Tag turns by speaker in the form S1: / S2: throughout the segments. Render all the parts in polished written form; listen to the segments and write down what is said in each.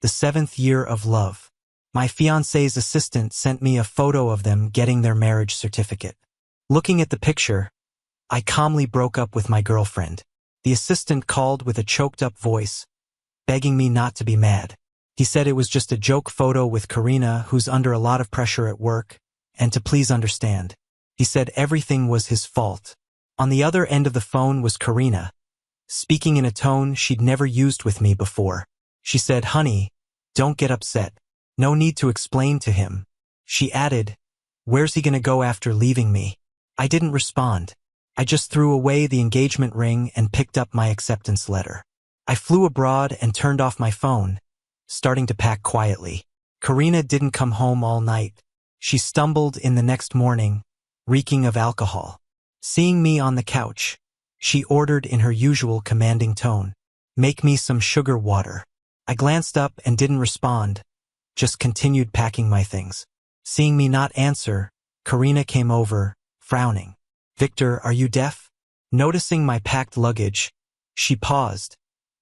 S1: the 7th year of love. My fiancé's assistant sent me a photo of them getting their marriage certificate. Looking at the picture, I calmly broke up with my girlfriend. The assistant called with a choked-up voice, begging me not to be mad. He said it was just a joke photo with Karina, who's under a lot of pressure at work, and to please understand. He said everything was his fault. On the other end of the phone was Karina, speaking in a tone she'd never used with me before. She said, "Honey, don't get upset. No need to explain to him." She added, "Where's he gonna go after leaving me?" I didn't respond. I just threw away the engagement ring and picked up my acceptance letter. I flew abroad and turned off my phone, starting to pack quietly. Karina didn't come home all night. She stumbled in the next morning, reeking of alcohol. Seeing me on the couch, she ordered in her usual commanding tone, "Make me some sugar water." I glanced up and didn't respond, just continued packing my things. Seeing me not answer, Karina came over, frowning. "Victor, are you deaf?" Noticing my packed luggage, she paused,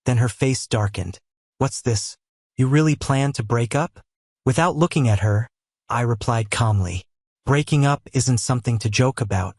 S1: then her face darkened. "What's this? You really plan to break up?" Without looking at her, I replied calmly, "Breaking up isn't something to joke about."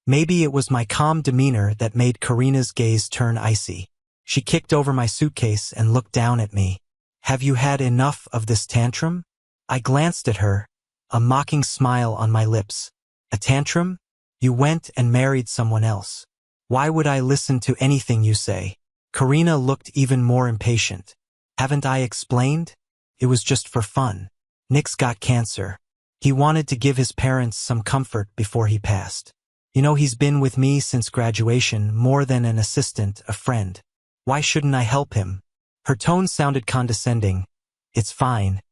S1: Maybe it was my calm demeanor that made Karina's gaze turn icy. She kicked over my suitcase and looked down at me. "Have you had enough of this tantrum?" I glanced at her, a mocking smile on my lips. "A tantrum? You went and married someone else. Why would I listen to anything you say?" Karina looked even more impatient. "Haven't I explained? It was just for fun. Nick's got cancer. He wanted to give his parents some comfort before he passed. You know, he's been with me since graduation, more than an assistant, a friend. Why shouldn't I help him?" Her tone sounded condescending. "It's fine.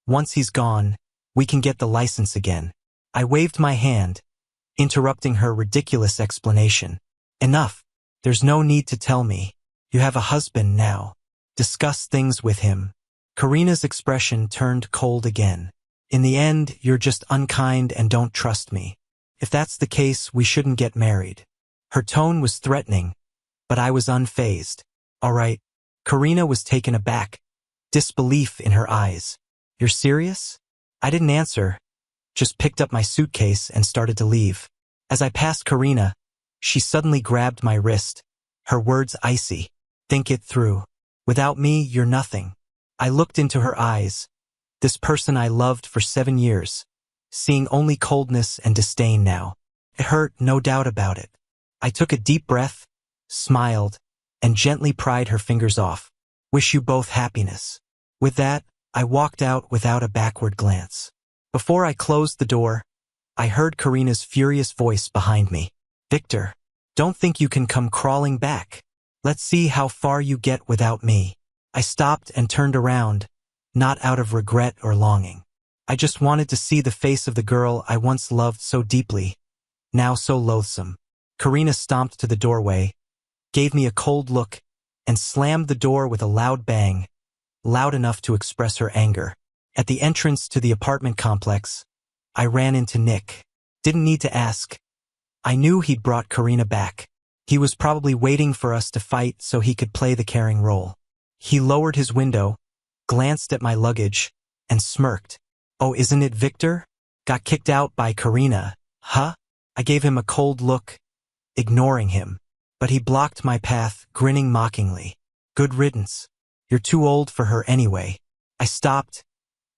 S1: Once he's gone, we can get the license again." I waved my hand, interrupting her ridiculous explanation. "Enough. There's no need to tell me. You have a husband now. Discuss things with him." Karina's expression turned cold again. "In the end, you're just unkind and don't trust me. If that's the case, we shouldn't get married." Her tone was threatening, but I was unfazed. "All right." Karina was taken aback, disbelief in her eyes. "You're serious?" I didn't answer, just picked up my suitcase and started to leave. As I passed Karina, she suddenly grabbed my wrist, her words icy. "Think it through. Without me, you're nothing." I looked into her eyes, this person I loved for 7 years, seeing only coldness and disdain now. It hurt, no doubt about it. I took a deep breath, smiled, and gently pried her fingers off. "Wish you both happiness." With that, I walked out without a backward glance. Before I closed the door, I heard Karina's furious voice behind me. "Victor, don't think you can come crawling back. Let's see how far you get without me." I stopped and turned around, not out of regret or longing. I just wanted to see the face of the girl I once loved so deeply, now so loathsome. Karina stomped to the doorway, gave me a cold look, and slammed the door with a loud bang, loud enough to express her anger. At the entrance to the apartment complex, I ran into Nick. Didn't need to ask. I knew he'd brought Karina back. He was probably waiting for us to fight so he could play the caring role. He lowered his window, glanced at my luggage, and smirked. "Oh, isn't it Victor? Got kicked out by Karina, huh?" I gave him a cold look, ignoring him, but he blocked my path, grinning mockingly. "Good riddance. You're too old for her anyway." I stopped,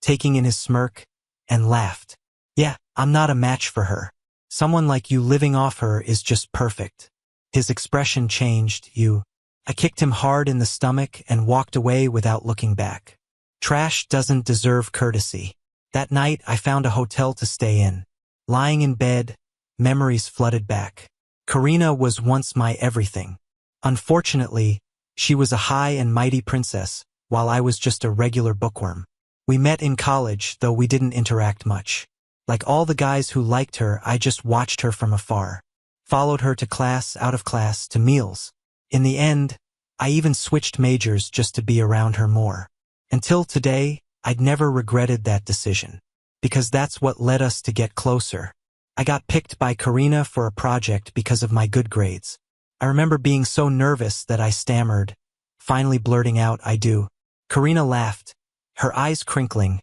S1: taking in his smirk, and laughed. "Yeah, I'm not a match for her. Someone like you living off her is just perfect." His expression changed. I kicked him hard in the stomach and walked away without looking back. Trash doesn't deserve courtesy. That night, I found a hotel to stay in. Lying in bed, memories flooded back. Karina was once my everything. Unfortunately, she was a high and mighty princess, while I was just a regular bookworm. We met in college, though we didn't interact much. Like all the guys who liked her, I just watched her from afar. Followed her to class, out of class, to meals. In the end, I even switched majors just to be around her more. Until today, I'd never regretted that decision. Because that's what led us to get closer. I got picked by Karina for a project because of my good grades. I remember being so nervous that I stammered, finally blurting out, "I do." Karina laughed, her eyes crinkling.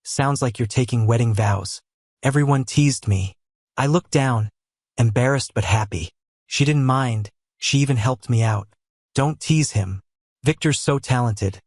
S1: Sounds like you're taking wedding vows. Everyone teased me. I looked down, embarrassed but happy. She didn't mind, she even helped me out. Don't tease him. Victor's so talented.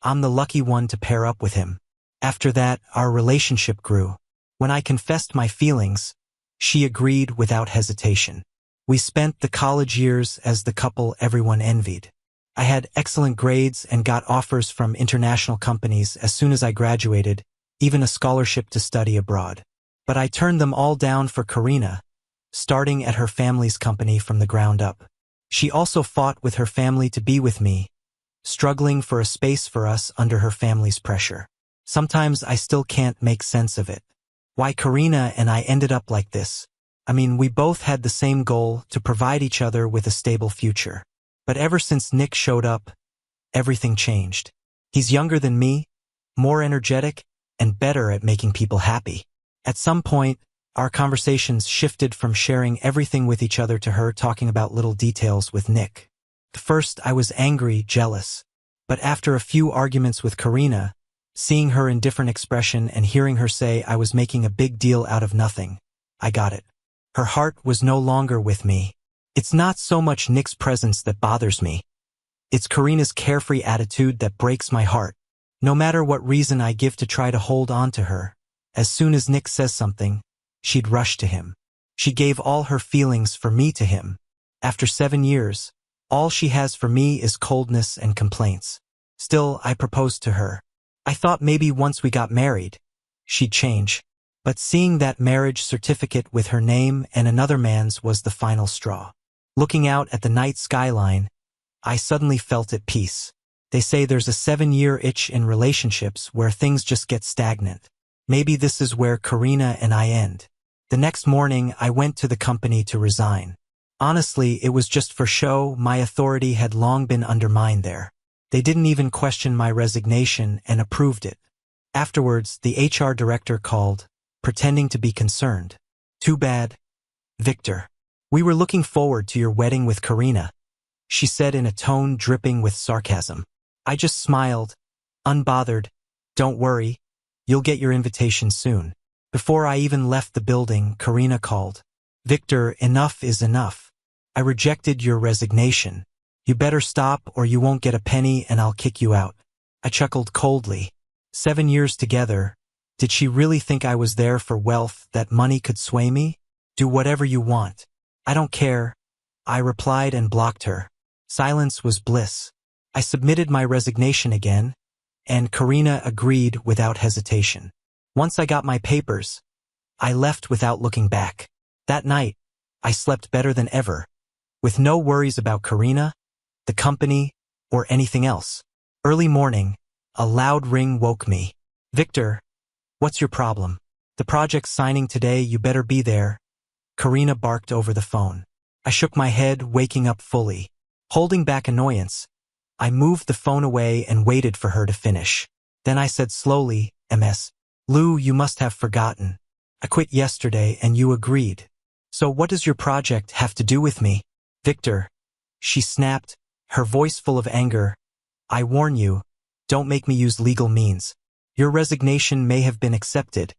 S1: I'm the lucky one to pair up with him. After that, our relationship grew. When I confessed my feelings, she agreed without hesitation. We spent the college years as the couple everyone envied. I had excellent grades and got offers from international companies as soon as I graduated, even a scholarship to study abroad. But I turned them all down for Karina, starting at her family's company from the ground up. She also fought with her family to be with me, struggling for a space for us under her family's pressure. Sometimes I still can't make sense of it. Why Karina and I ended up like this. I mean, we both had the same goal, to provide each other with a stable future. But ever since Nick showed up, everything changed. He's younger than me, more energetic, and better at making people happy. At some point, our conversations shifted from sharing everything with each other to her talking about little details with Nick. At first, I was angry, jealous. But after a few arguments with Karina, seeing her indifferent expression and hearing her say I was making a big deal out of nothing, I got it. Her heart was no longer with me. It's not so much Nick's presence that bothers me. It's Karina's carefree attitude that breaks my heart. No matter what reason I give to try to hold on to her, as soon as Nick says something, she'd rush to him. She gave all her feelings for me to him. After 7 years, all she has for me is coldness and complaints. Still, I proposed to her. I thought maybe once we got married, she'd change. But seeing that marriage certificate with her name and another man's was the final straw. Looking out at the night skyline, I suddenly felt at peace. They say there's a 7-year itch in relationships where things just get stagnant. Maybe this is where Karina and I end. The next morning, I went to the company to resign. Honestly, it was just for show. My authority had long been undermined there. They didn't even question my resignation and approved it. Afterwards, the HR director called, pretending to be concerned. Too bad, Victor. We were looking forward to your wedding with Karina, she said in a tone dripping with sarcasm. I just smiled, unbothered. Don't worry, you'll get your invitation soon. Before I even left the building, Karina called. Victor, enough is enough. I rejected your resignation. You better stop or you won't get a penny and I'll kick you out. I chuckled coldly. 7 years together. Did she really think I was there for wealth, that money could sway me? Do whatever you want. I don't care, I replied and blocked her. Silence was bliss. I submitted my resignation again, and Karina agreed without hesitation. Once I got my papers, I left without looking back. That night, I slept better than ever, with no worries about Karina, the company, or anything else. Early morning, a loud ring woke me. Victor, what's your problem? The project's signing today, you better be there. Karina barked over the phone. I shook my head, waking up fully. Holding back annoyance, I moved the phone away and waited for her to finish. Then I said slowly, Ms. Lou, you must have forgotten. I quit yesterday and you agreed. So what does your project have to do with me? Victor, she snapped, her voice full of anger. I warn you, don't make me use legal means. Your resignation may have been accepted,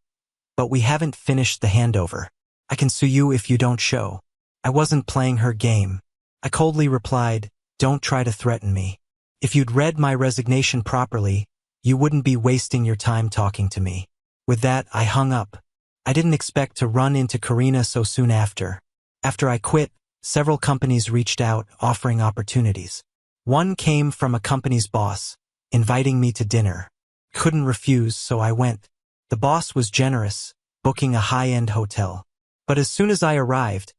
S1: but we haven't finished the handover. I can sue you if you don't show. I wasn't playing her game. I coldly replied, don't try to threaten me. If you'd read my resignation properly, you wouldn't be wasting your time talking to me. With that, I hung up. I didn't expect to run into Karina so soon after. After I quit, several companies reached out, offering opportunities. One came from a company's boss, inviting me to dinner. Couldn't refuse, so I went. The boss was generous, booking a high-end hotel. But as soon as I arrived,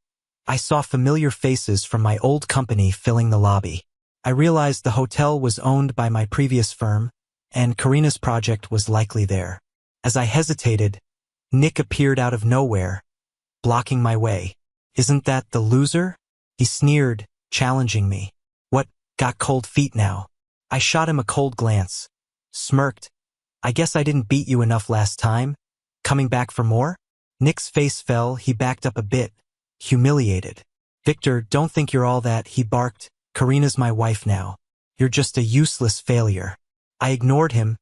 S1: I saw familiar faces from my old company filling the lobby. I realized the hotel was owned by my previous firm, and Karina's project was likely there. As I hesitated, Nick appeared out of nowhere, blocking my way. Isn't that the loser? He sneered, challenging me. What, got cold feet now? I shot him a cold glance, smirked. I guess I didn't beat you enough last time. Coming back for more? Nick's face fell, he backed up a bit, humiliated. Victor, don't think you're all that, he barked. Karina's my wife now. You're just a useless failure. I ignored him,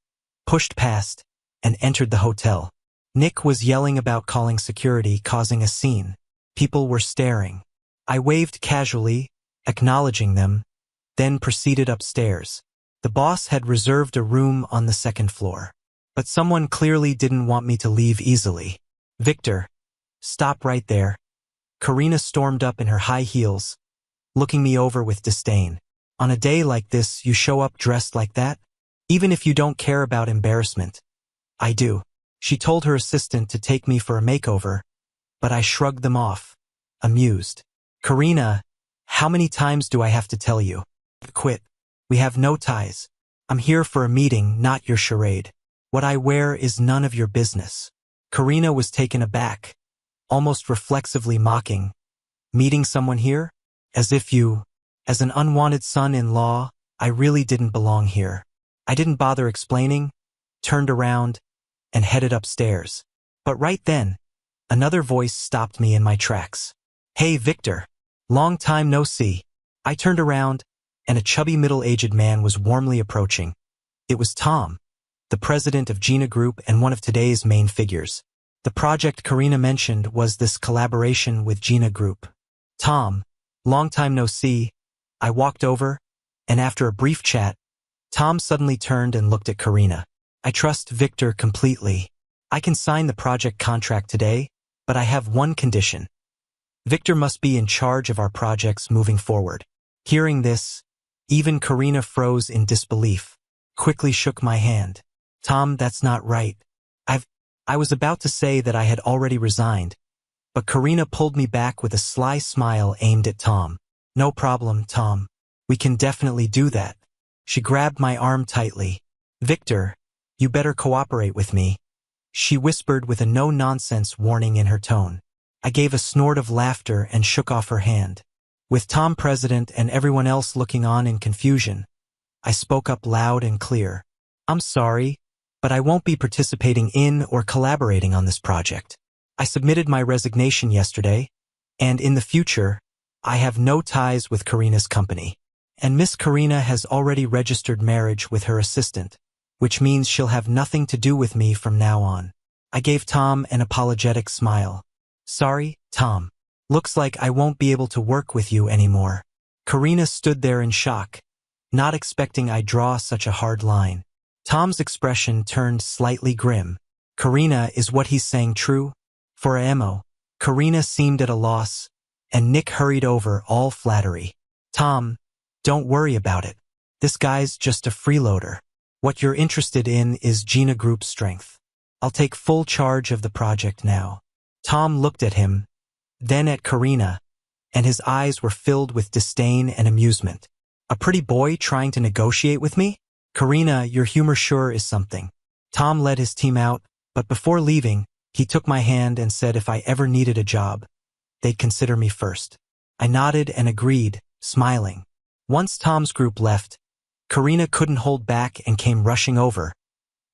S1: pushed past, and entered the hotel. Nick was yelling about calling security, causing a scene. People were staring. I waved casually, acknowledging them, then proceeded upstairs. The boss had reserved a room on the second floor. But someone clearly didn't want me to leave easily. "Victor, stop right there." Karina stormed up in her high heels, looking me over with disdain. "On a day like this, you show up dressed like that? Even if you don't care about embarrassment." "I do." She told her assistant to take me for a makeover, but I shrugged them off, amused. "Karina, how many times do I have to tell you? Quit. We have no ties. I'm here for a meeting, not your charade. What I wear is none of your business." Karina was taken aback, almost reflexively mocking. "Meeting someone here? As if you, as an unwanted son-in-law, I really didn't belong here." I didn't bother explaining, turned around, and headed upstairs. But right then, another voice stopped me in my tracks. "Hey, Victor. Long time no see." I turned around, and a chubby middle-aged man was warmly approaching. It was Tom, the president of Gina Group and one of today's main figures. The project Karina mentioned was this collaboration with Gina Group. "Tom, long time no see." I walked over, and after a brief chat, Tom suddenly turned and looked at Karina. "I trust Victor completely. I can sign the project contract today, but I have one condition. Victor must be in charge of our projects moving forward." Hearing this, even Karina froze in disbelief, quickly shook my hand. "Tom, that's not right. I was about to say that I had already resigned, but Karina pulled me back with a sly smile aimed at Tom. "No problem, Tom. We can definitely do that." She grabbed my arm tightly. "Victor, you better cooperate with me," she whispered with a no-nonsense warning in her tone. I gave a snort of laughter and shook off her hand. With Tom present and everyone else looking on in confusion, I spoke up loud and clear. "I'm sorry, but I won't be participating in or collaborating on this project. I submitted my resignation yesterday, and in the future, I have no ties with Karina's company. And Miss Karina has already registered marriage with her assistant, which means she'll have nothing to do with me from now on." I gave Tom an apologetic smile. "Sorry, Tom. Looks like I won't be able to work with you anymore." Karina stood there in shock, not expecting I'd draw such a hard line. Tom's expression turned slightly grim. "Karina, is what he's saying true?" For ammo, Karina seemed at a loss, and Nick hurried over, all flattery. "Tom, don't worry about it. This guy's just a freeloader. What you're interested in is Gina Group's strength. I'll take full charge of the project now." Tom looked at him, then at Karina, and his eyes were filled with disdain and amusement. "A pretty boy trying to negotiate with me? Karina, your humor sure is something." Tom led his team out, but before leaving, he took my hand and said if I ever needed a job, they'd consider me first. I nodded and agreed, smiling. Once Tom's group left, Karina couldn't hold back and came rushing over,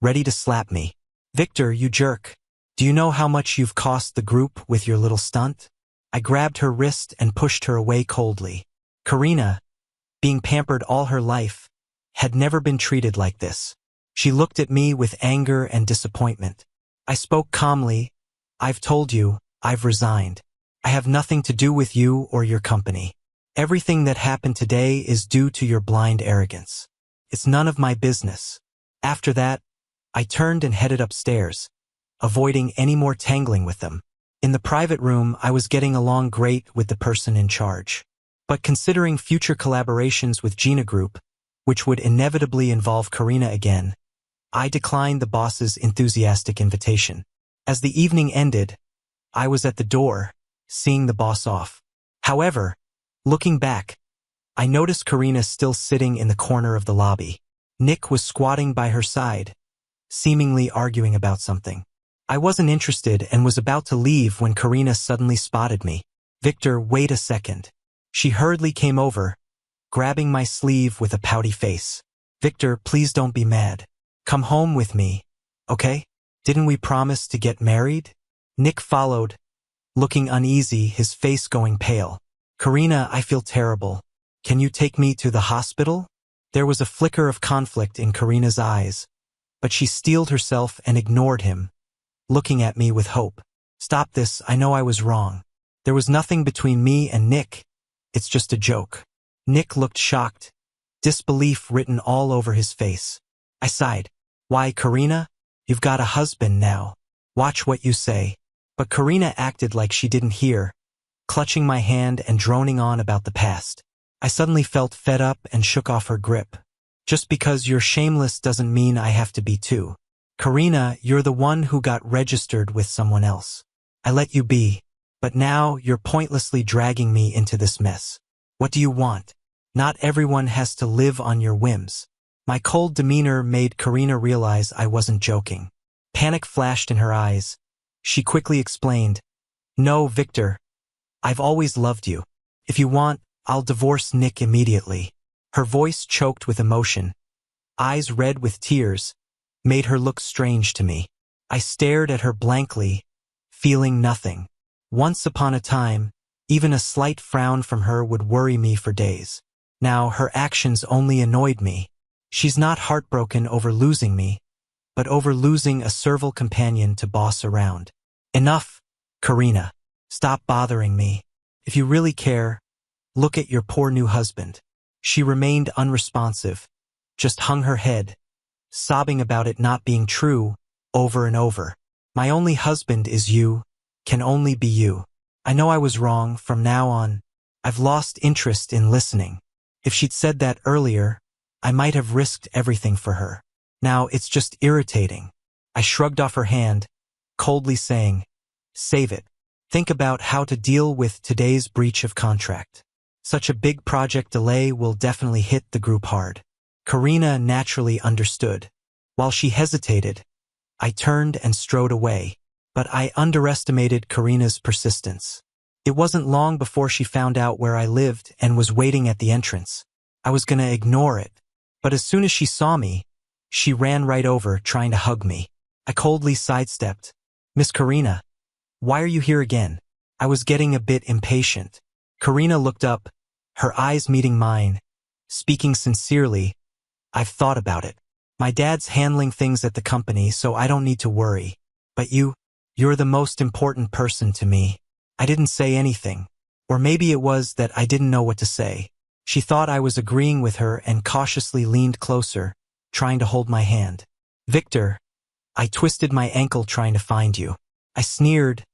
S1: ready to slap me. "Victor, you jerk. Do you know how much you've cost the group with your little stunt?" I grabbed her wrist and pushed her away coldly. Karina, being pampered all her life, had never been treated like this. She looked at me with anger and disappointment. I spoke calmly. "I've told you, I've resigned. I have nothing to do with you or your company. Everything that happened today is due to your blind arrogance. It's none of my business." After that, I turned and headed upstairs, avoiding any more tangling with them. In the private room, I was getting along great with the person in charge. But considering future collaborations with Gina Group, which would inevitably involve Karina again, I declined the boss's enthusiastic invitation. As the evening ended, I was at the door, seeing the boss off. However, looking back, I noticed Karina still sitting in the corner of the lobby. Nick was squatting by her side, seemingly arguing about something. I wasn't interested and was about to leave when Karina suddenly spotted me. "Victor, wait a second." She hurriedly came over, grabbing my sleeve with a pouty face. "Victor, please don't be mad. Come home with me, okay? Didn't we promise to get married?" Nick followed, looking uneasy, his face going pale. "Karina, I feel terrible. Can you take me to the hospital?" There was a flicker of conflict in Karina's eyes, but she steeled herself and ignored him, looking at me with hope. Stop this, I know I was wrong. There was nothing between me and Nick. It's just a joke. Nick looked shocked, disbelief written all over his face. I sighed. Why, Karina? You've got a husband now. Watch what you say. But Karina acted like she didn't hear, clutching my hand and droning on about the past. I suddenly felt fed up and shook off her grip. Just because you're shameless doesn't mean I have to be too. Karina, you're the one who got registered with someone else. I let you be, but now you're pointlessly dragging me into this mess. What do you want? Not everyone has to live on your whims. My cold demeanor made Karina realize I wasn't joking. Panic flashed in her eyes. She quickly explained, No, Victor, I've always loved you. If you want, I'll divorce Nick immediately. Her voice choked with emotion, eyes red with tears, made her look strange to me. I stared at her blankly, feeling nothing. Once upon a time, even a slight frown from her would worry me for days. Now her actions only annoyed me. She's not heartbroken over losing me, but over losing a servile companion to boss around. Enough, Karina. Stop bothering me. If you really care, look at your poor new husband. She remained unresponsive, just hung her head, sobbing about it not being true, over and over. My only husband is you, can only be you. I know I was wrong. From now on, I've lost interest in listening. If she'd said that earlier, I might have risked everything for her. Now it's just irritating. I shrugged off her hand, coldly saying, Save it. Think about how to deal with today's breach of contract. Such a big project delay will definitely hit the group hard. Karina naturally understood. While she hesitated, I turned and strode away, but I underestimated Karina's persistence. It wasn't long before she found out where I lived and was waiting at the entrance. I was gonna ignore it, but as soon as she saw me, she ran right over, trying to hug me. I coldly sidestepped. Miss Karina, why are you here again? I was getting a bit impatient. Karina looked up, her eyes meeting mine, speaking sincerely. I've thought about it. My dad's handling things at the company, so I don't need to worry. But you're the most important person to me. I didn't say anything. Or maybe it was that I didn't know what to say. She thought I was agreeing with her and cautiously leaned closer, trying to hold my hand. Victor, I twisted my ankle trying to find you. I sneered,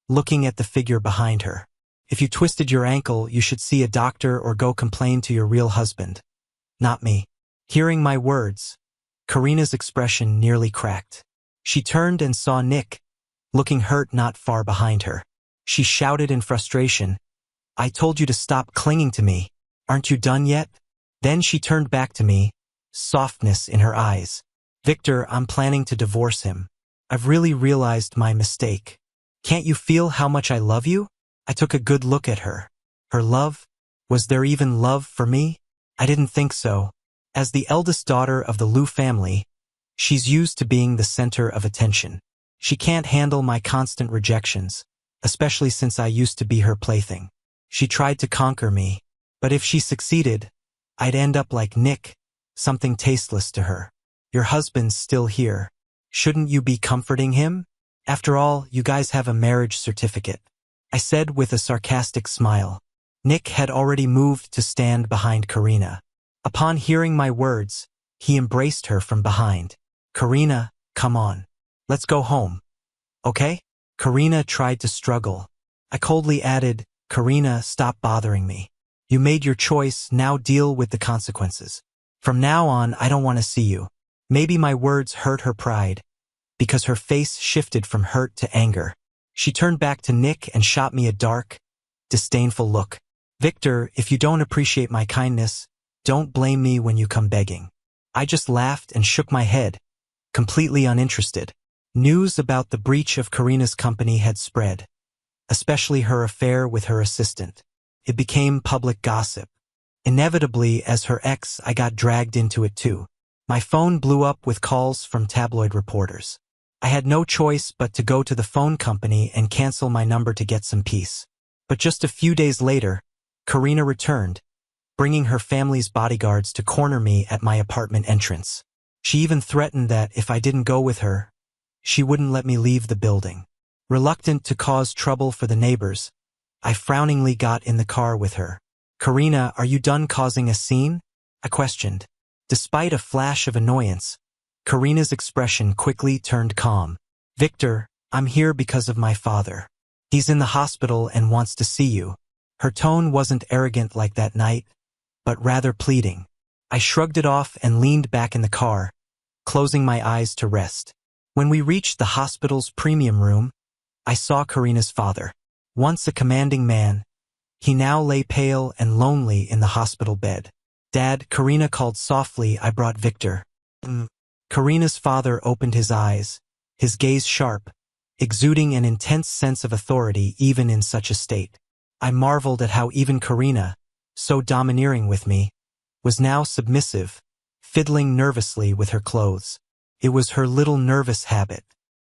S1: looking at the figure behind her. If you twisted your ankle, you should see a doctor or go complain to your real husband. Not me. Hearing my words, Karina's expression nearly cracked. She turned and saw Nick, looking hurt not far behind her. She shouted in frustration, I told you to stop clinging to me. Aren't you done yet? Then she turned back to me, softness in her eyes. Victor, I'm planning to divorce him. I've really realized my mistake. Can't you feel how much I love you? I took a good look at her. Her love? Was there even love for me? I didn't think so. As the eldest daughter of the Liu family, she's used to being the center of attention. She can't handle my constant rejections, especially since I used to be her plaything. She tried to conquer me, but if she succeeded, I'd end up like Nick, something tasteless to her. Your husband's still here. Shouldn't you be comforting him? After all, you guys have a marriage certificate. I said with a sarcastic smile. Nick had already moved to stand behind Karina. Upon hearing my words, he embraced her from behind. Karina, come on. Let's go home. Okay? Karina tried to struggle. I coldly added, Karina, stop bothering me. You made your choice, now deal with the consequences. From now on, I don't want to see you. Maybe my words hurt her pride, because her face shifted from hurt to anger. She turned back to Nick and shot me a dark, disdainful look. Victor, if you don't appreciate my kindness, don't blame me when you come begging. I just laughed and shook my head, completely uninterested. News about the breach of Karina's company had spread, especially her affair with her assistant. It became public gossip. Inevitably, as her ex, I got dragged into it too. My phone blew up with calls from tabloid reporters. I had no choice but to go to the phone company and cancel my number to get some peace. But just a few days later, Karina returned, bringing her family's bodyguards to corner me at my apartment entrance. She even threatened that if I didn't go with her, she wouldn't let me leave the building. Reluctant to cause trouble for the neighbors, I frowningly got in the car with her. "Karina, are you done causing a scene?" I questioned. Despite a flash of annoyance, Karina's expression quickly turned calm. "Victor, I'm here because of my father. He's in the hospital and wants to see you." Her tone wasn't arrogant like that night, but rather pleading. I shrugged it off and leaned back in the car, closing my eyes to rest. When we reached the hospital's premium room, I saw Karina's father. Once a commanding man, he now lay pale and lonely in the hospital bed. "Dad," Karina called softly. "I brought Victor." Karina's father opened his eyes, his gaze sharp, exuding an intense sense of authority even in such a state. I marveled at how even Karina, so domineering with me, was now submissive, fiddling nervously with her clothes. It was her little nervous habit.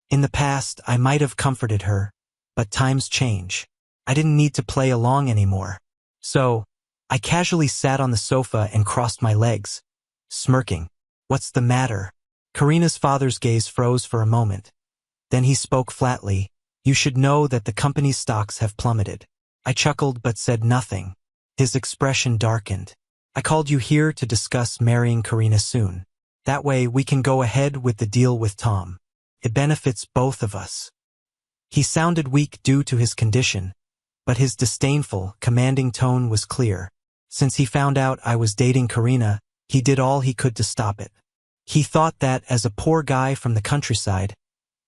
S1: In the past, I might have comforted her, but times change. I didn't need to play along anymore. So, I casually sat on the sofa and crossed my legs, smirking. "What's the matter?" Karina's father's gaze froze for a moment. Then he spoke flatly. "You should know that the company's stocks have plummeted." I chuckled but said nothing. His expression darkened. "I called you here to discuss marrying Karina soon. That way we can go ahead with the deal with Tom. It benefits both of us." He sounded weak due to his condition, but his disdainful, commanding tone was clear. Since he found out I was dating Karina, he did all he could to stop it. He thought that, as a poor guy from the countryside,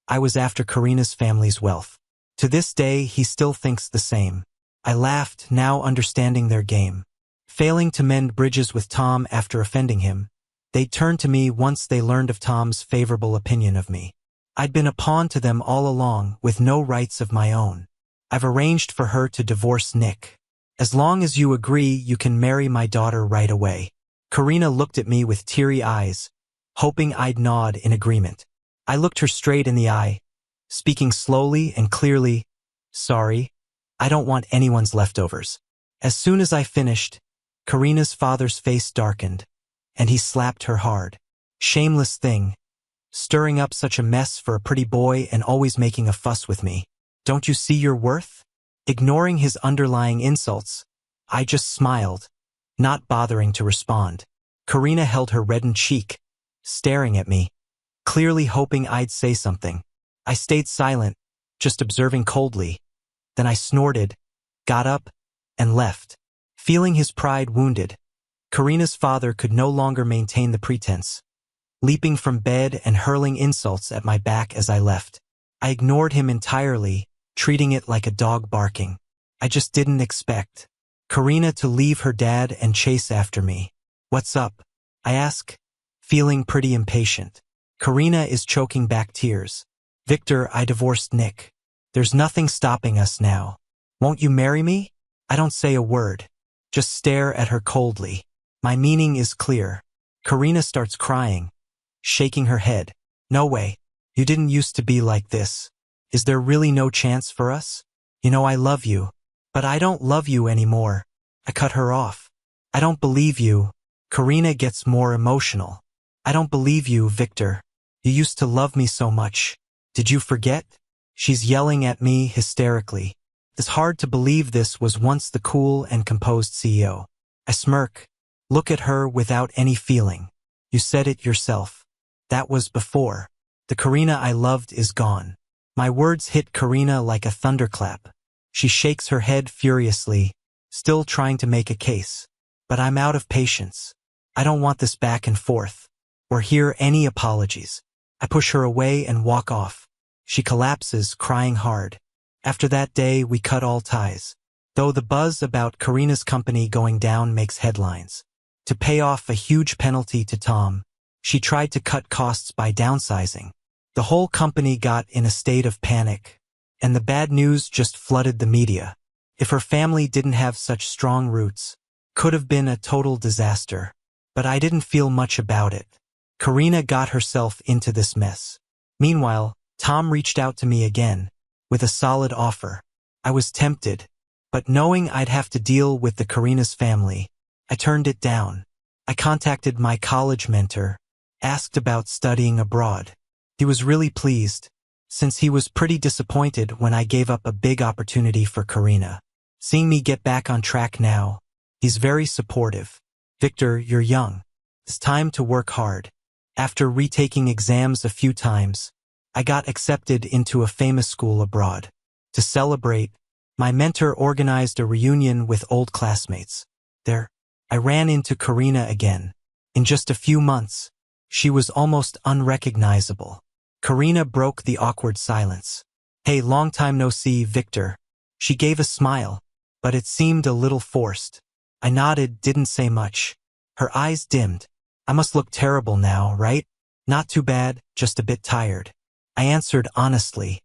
S1: I was after Karina's family's wealth. To this day, he still thinks the same. I laughed, now understanding their game. Failing to mend bridges with Tom after offending him, they'd turn to me once they learned of Tom's favorable opinion of me. I'd been a pawn to them all along, with no rights of my own. "I've arranged for her to divorce Nick. As long as you agree, you can marry my daughter right away." Karina looked at me with teary eyes, hoping I'd nod in agreement. I looked her straight in the eye, speaking slowly and clearly. "Sorry, I don't want anyone's leftovers." As soon as I finished, Karina's father's face darkened, and he slapped her hard. "Shameless thing, stirring up such a mess for a pretty boy and always making a fuss with me. Don't you see your worth?" Ignoring his underlying insults, I just smiled, not bothering to respond. Karina held her reddened cheek, staring at me, clearly hoping I'd say something. I stayed silent, just observing coldly. Then I snorted, got up, and left. Feeling his pride wounded, Karina's father could no longer maintain the pretense, leaping from bed and hurling insults at my back as I left. I ignored him entirely, treating it like a dog barking. I just didn't expect Karina to leave her dad and chase after me. "What's up?" I asked, feeling pretty impatient. Karina is choking back tears. "Victor, I divorced Nick. There's nothing stopping us now. Won't you marry me?" I don't say a word, just stare at her coldly. My meaning is clear. Karina starts crying, shaking her head. "No way. You didn't used to be like this. Is there really no chance for us? You know I love you." "But I don't love you anymore." I cut her off. "I don't believe you." Karina gets more emotional. "I don't believe you, Victor. You used to love me so much. Did you forget?" She's yelling at me hysterically. It's hard to believe this was once the cool and composed CEO. I smirk, look at her without any feeling. "You said it yourself. That was before. The Karina I loved is gone." My words hit Karina like a thunderclap. She shakes her head furiously, still trying to make a case. But I'm out of patience. I don't want this back and forth, or hear any apologies. I push her away and walk off. She collapses, crying hard. After that day, we cut all ties. Though the buzz about Karina's company going down makes headlines. To pay off a huge penalty to Tom, she tried to cut costs by downsizing. The whole company got in a state of panic, and the bad news just flooded the media. If her family didn't have such strong roots, could have been a total disaster. But I didn't feel much about it. Karina got herself into this mess. Meanwhile, Tom reached out to me again, with a solid offer. I was tempted, but knowing I'd have to deal with the Karina's family, I turned it down. I contacted my college mentor, asked about studying abroad. He was really pleased, since he was pretty disappointed when I gave up a big opportunity for Karina. Seeing me get back on track now, he's very supportive. Victor, you're young. It's time to work hard. After retaking exams a few times, I got accepted into a famous school abroad. To celebrate, my mentor organized a reunion with old classmates. There, I ran into Karina again. In just a few months, she was almost unrecognizable. Karina broke the awkward silence. Hey, long time no see, Victor. She gave a smile, but it seemed a little forced. I nodded, didn't say much. Her eyes dimmed. I must look terrible now, right? Not too bad, just a bit tired. I answered honestly.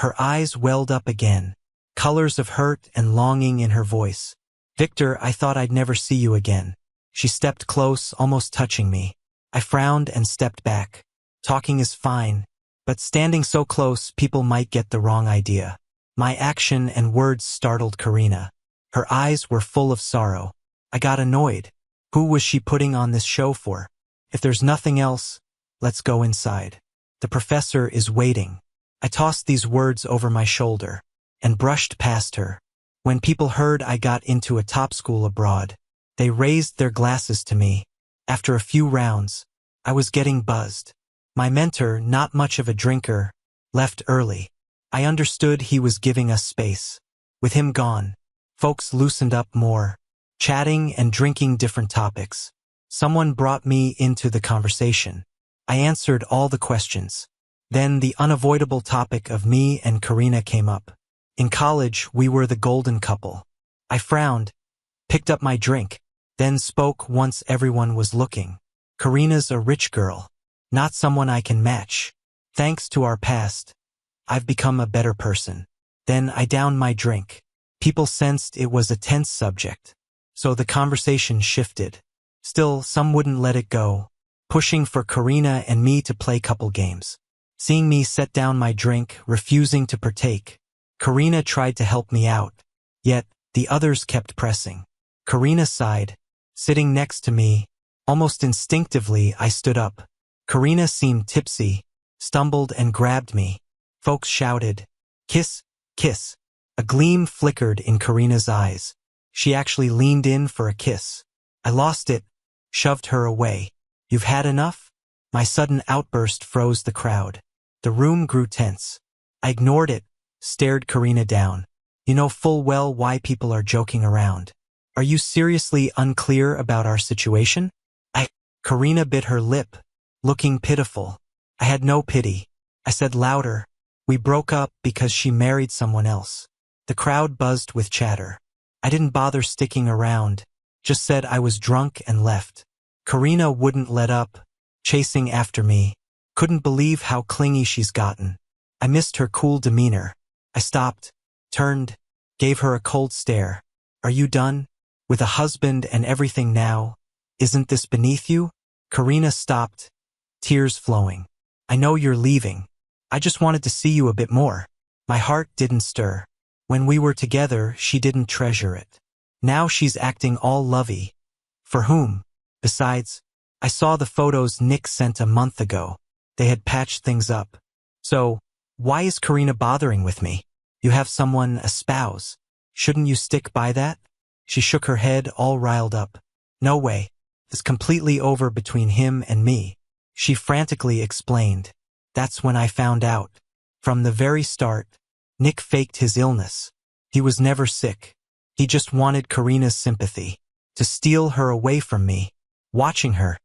S1: Her eyes welled up again, colors of hurt and longing in her voice. Victor, I thought I'd never see you again. She stepped close, almost touching me. I frowned and stepped back. Talking is fine, but standing so close, people might get the wrong idea. My action and words startled Karina. Her eyes were full of sorrow. I got annoyed. Who was she putting on this show for? If there's nothing else, let's go inside. The professor is waiting. I tossed these words over my shoulder and brushed past her. When people heard I got into a top school abroad, they raised their glasses to me. After a few rounds, I was getting buzzed. My mentor, not much of a drinker, left early. I understood he was giving us space. With him gone, folks loosened up more, chatting and drinking different topics. Someone brought me into the conversation. I answered all the questions. Then the unavoidable topic of me and Karina came up. In college, we were the golden couple. I frowned, picked up my drink, then spoke once everyone was looking. Karina's a rich girl, not someone I can match. Thanks to our past, I've become a better person. Then I downed my drink. People sensed it was a tense subject, so the conversation shifted. Still, some wouldn't let it go, pushing for Karina and me to play couple games. Seeing me set down my drink, refusing to partake, Karina tried to help me out, yet the others kept pressing. Karina sighed, sitting next to me. Almost instinctively, I stood up. Karina seemed tipsy, stumbled and grabbed me. Folks shouted, "Kiss, kiss." A gleam flickered in Karina's eyes. She actually leaned in for a kiss. I lost it, shoved her away. "You've had enough?" My sudden outburst froze the crowd. The room grew tense. I ignored it, stared Karina down. You know full well why people are joking around. Are you seriously unclear about our situation? Karina bit her lip, looking pitiful. I had no pity. I said louder, "We broke up because she married someone else." The crowd buzzed with chatter. I didn't bother sticking around, just said I was drunk and left. Karina wouldn't let up, chasing after me. Couldn't believe how clingy she's gotten. I missed her cool demeanor. I stopped, turned, gave her a cold stare. "Are you done? With a husband and everything now? Isn't this beneath you?" Karina stopped, tears flowing. "I know you're leaving. I just wanted to see you a bit more." My heart didn't stir. When we were together, she didn't treasure it. Now she's acting all lovey. For whom? Besides, I saw the photos Nick sent a month ago. They had patched things up. So, why is Karina bothering with me? You have someone, a spouse. Shouldn't you stick by that? She shook her head, all riled up. "No way. It's completely over between him and me." She frantically explained. "That's when I found out. From the very start, Nick faked his illness. He was never sick. He just wanted Karina's sympathy, to steal her away from me." Watching her,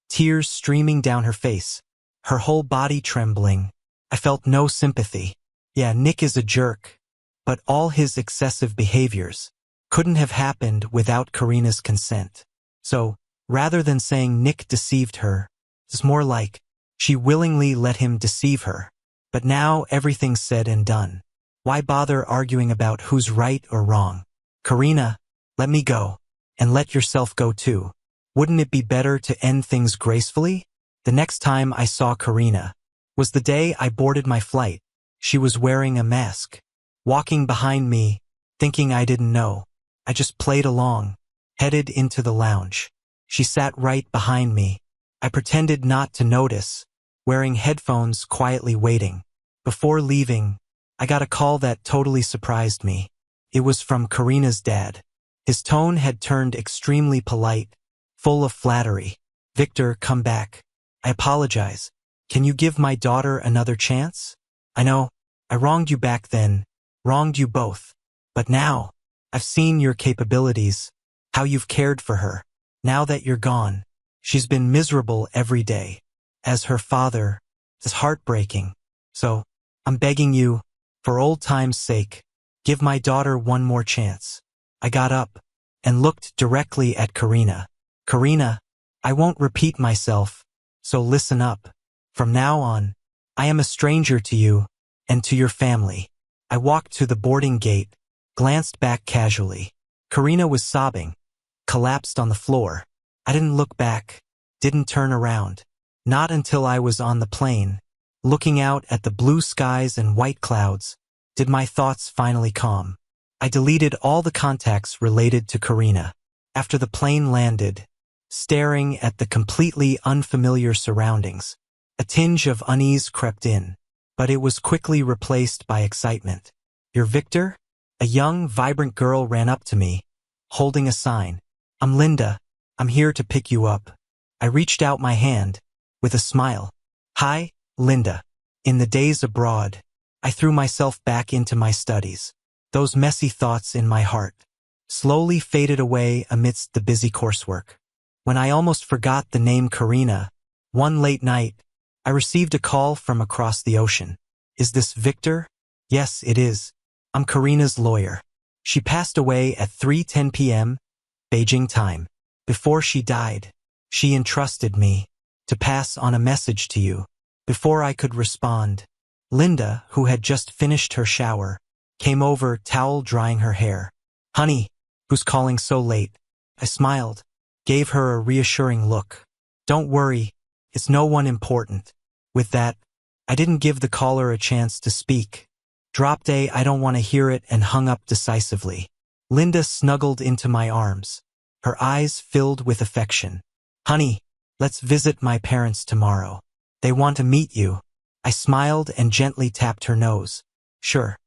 S1: tears streaming down her face, her whole body trembling, I felt no sympathy. Yeah, Nick is a jerk, but all his excessive behaviors couldn't have happened without Karina's consent. So, rather than saying Nick deceived her, it's more like she willingly let him deceive her. But now everything's said and done. Why bother arguing about who's right or wrong? Karina, let me go. And let yourself go too. Wouldn't it be better to end things gracefully? The next time I saw Karina was the day I boarded my flight. She was wearing a mask, walking behind me, thinking I didn't know. I just played along, headed into the lounge. She sat right behind me, I pretended not to notice, wearing headphones quietly waiting. Before leaving, I got a call that totally surprised me. It was from Karina's dad. His tone had turned extremely polite, full of flattery. "Victor, come back. I apologize. Can you give my daughter another chance? I know, I wronged you back then, wronged you both. But now, I've seen your capabilities, how you've cared for her. Now that you're gone, she's been miserable every day. As her father, it's heartbreaking. So, I'm begging you, for old time's sake, give my daughter one more chance." I got up and looked directly at Karina. "Karina, I won't repeat myself, so listen up. From now on, I am a stranger to you and to your family." I walked to the boarding gate, glanced back casually. Karina was sobbing, collapsed on the floor. I didn't look back, didn't turn around. Not until I was on the plane, looking out at the blue skies and white clouds, did my thoughts finally calm. I deleted all the contacts related to Karina. After the plane landed, staring at the completely unfamiliar surroundings, a tinge of unease crept in, but it was quickly replaced by excitement. "You're Victor?" A young, vibrant girl ran up to me, holding a sign. "I'm Linda. I'm here to pick you up." I reached out my hand, with a smile. "Hi, Linda." In the days abroad, I threw myself back into my studies. Those messy thoughts in my heart slowly faded away amidst the busy coursework. When I almost forgot the name Karina, one late night, I received a call from across the ocean. "Is this Victor?" "Yes, it is. I'm Karina's lawyer. She passed away at 3:10 p.m. Beijing time. Before she died, she entrusted me to pass on a message to you." Before I could respond, Linda, who had just finished her shower, came over, towel drying her hair. "Honey, who's calling so late?" I smiled, gave her a reassuring look. "Don't worry, it's no one important." With that, I didn't give the caller a chance to speak. Dropped a "I don't want to hear it" and hung up decisively. Linda snuggled into my arms, her eyes filled with affection. "Honey, let's visit my parents tomorrow. They want to meet you." I smiled and gently tapped her nose. "Sure."